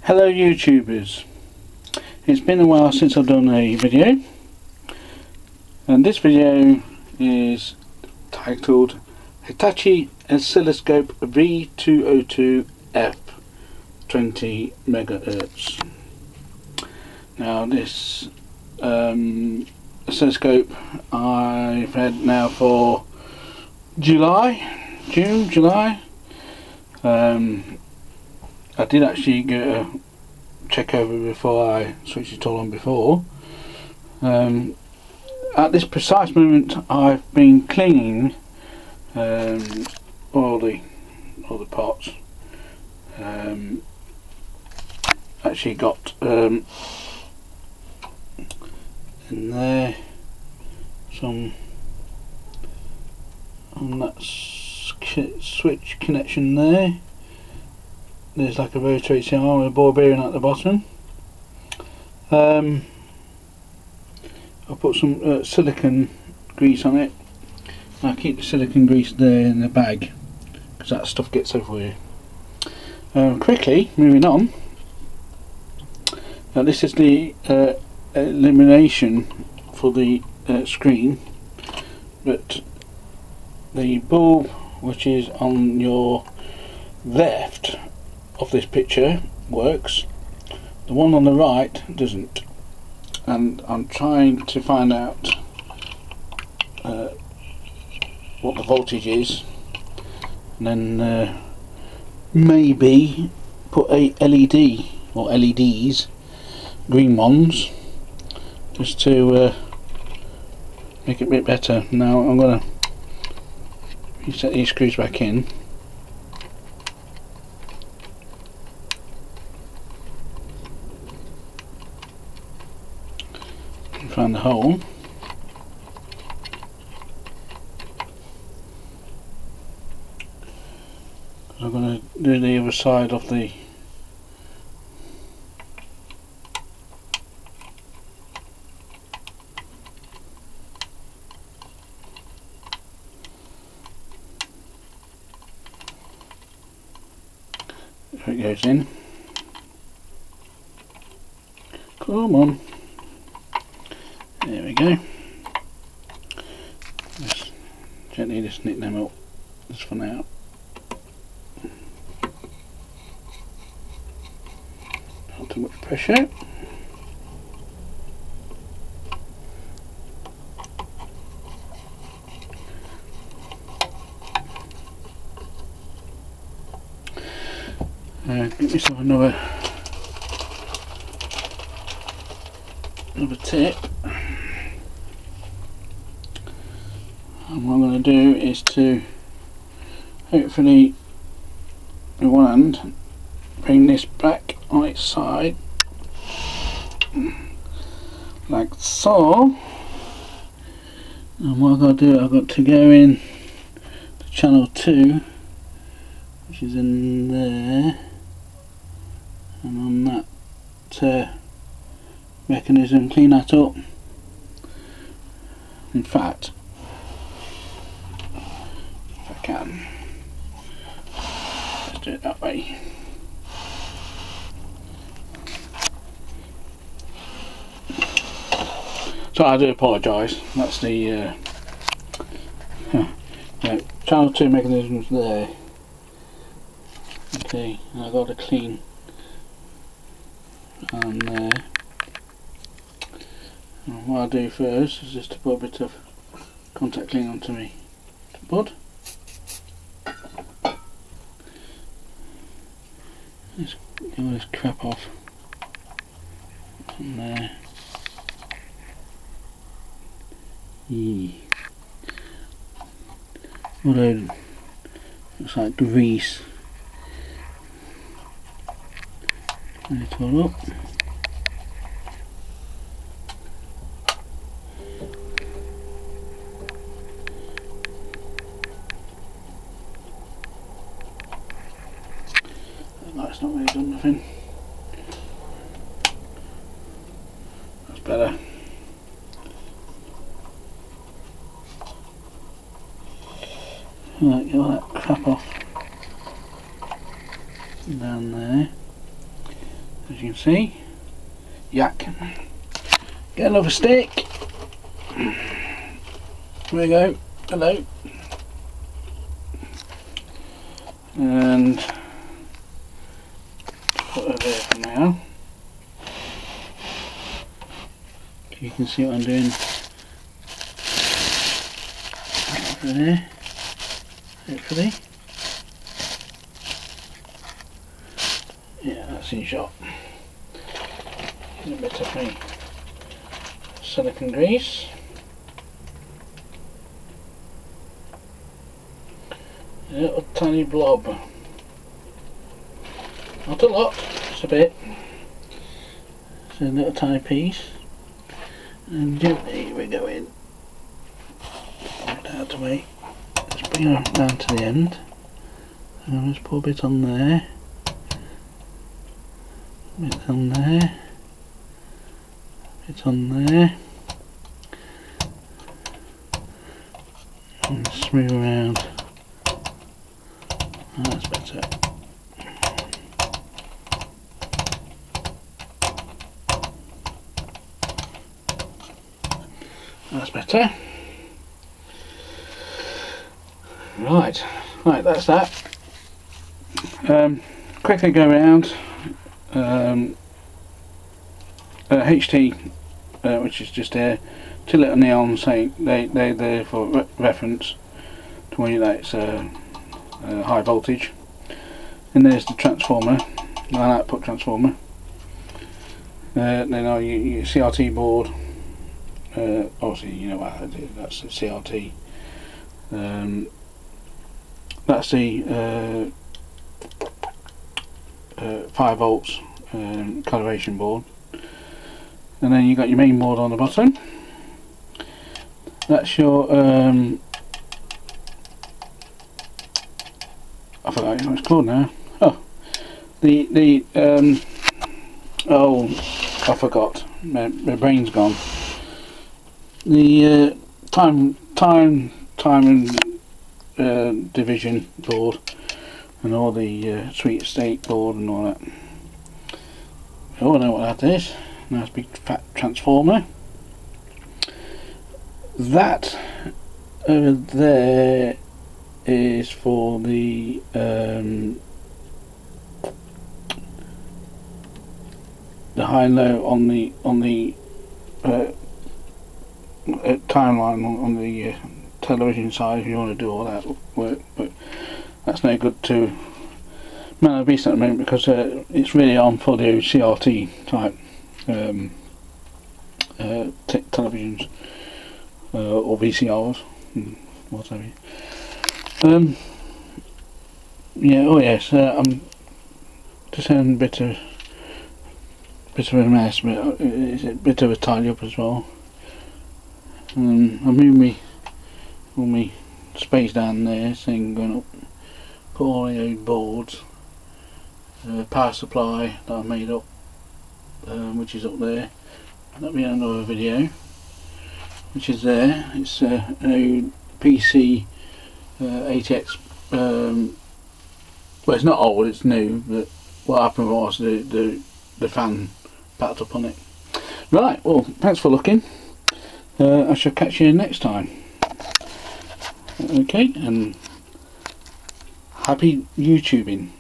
Hello YouTubers, it's been a while since I've done a video, and this video is titled Hitachi Oscilloscope V202F 20 MHz. Now this oscilloscope I've had now for June, July. I did actually get a check over before I switched it all on before. At this precise moment I've been cleaning all the parts. Actually got in there some on that switch connection there. There's like a rotating arm with a ball bearing at the bottom. I'll put some silicone grease on it. I'll keep the silicone grease there in the bag because that stuff gets everywhere. Quickly moving on. Now this is the illumination for the screen, but the bulb which is on your left of this picture works, the one on the right doesn't, and I'm trying to find out what the voltage is, and then maybe put a LED or LEDs, green ones, just to make it a bit better. Now I'm going to reset these screws back in. Find the hole. I'm going to do the other side of the there it goes in. Come on. There we go. Just gently just knit them up just for now. Not too much pressure. Get myself another tip. And what I'm going to do is to hopefully with one hand bring this back on its side like so, and what I've got to do, I've got to go in to channel 2, which is in there, and on that mechanism, clean that up. In fact, if I can, let's do it that way. So I do apologise, that's the channel 2 mechanisms there. Okay, and I've got to clean on there. And what I'll do first is just to put a bit of contact clean onto me bud. Just get all this crap off from there. Although looks like grease. Clean it all up. That's not really done nothing. That's better. Right, get all that crap off down there. as you can see. Yak. Get another stick. There we go. Hello. And put it there for now. You can see what I'm doing there, hopefully. Yeah, that's in shot. A bit of my silicone grease. A little tiny blob. Not a lot, just a bit. So a little tiny piece. And gently we go in. Get out of the way. Let's bring her down to the end. And let's put a bit on there. A bit on there. A bit on there. And smooth around. That's better. That's better. Right, that's that. Quickly go around. HT, which is just there. Two little neons saying they're there for reference to when that's high voltage. And there's the transformer, an output transformer. Then your CRT board. Obviously you know what that is, that's the CRT. That's the 5 volts calibration board, and then you got your main board on the bottom. That's your I forgot what it's called now. Oh, oh, I forgot. My brain's gone. The time and division board, and all the sweet state board and all that. You all know what that is. Nice big fat transformer. That over there is for the high and low on the timeline on the television side, if you want to do all that work. But that's no good to Mano Beast at the moment, because it's really on for the CRT type televisions or VCRs, whatever. Yeah. Oh yes. I'm just having a bit of a mess, but it's a bit of a tidy up as well. I moved all my space down there, so I'm going up, put all the old boards, power supply that I made up, which is up there. That'll be another video, which is there. It's an old PC 8X. Well, it's not old, it's new, but what happened was the fan packed up on it. Right, well, thanks for looking. I shall catch you next time. Okay, and happy YouTubing.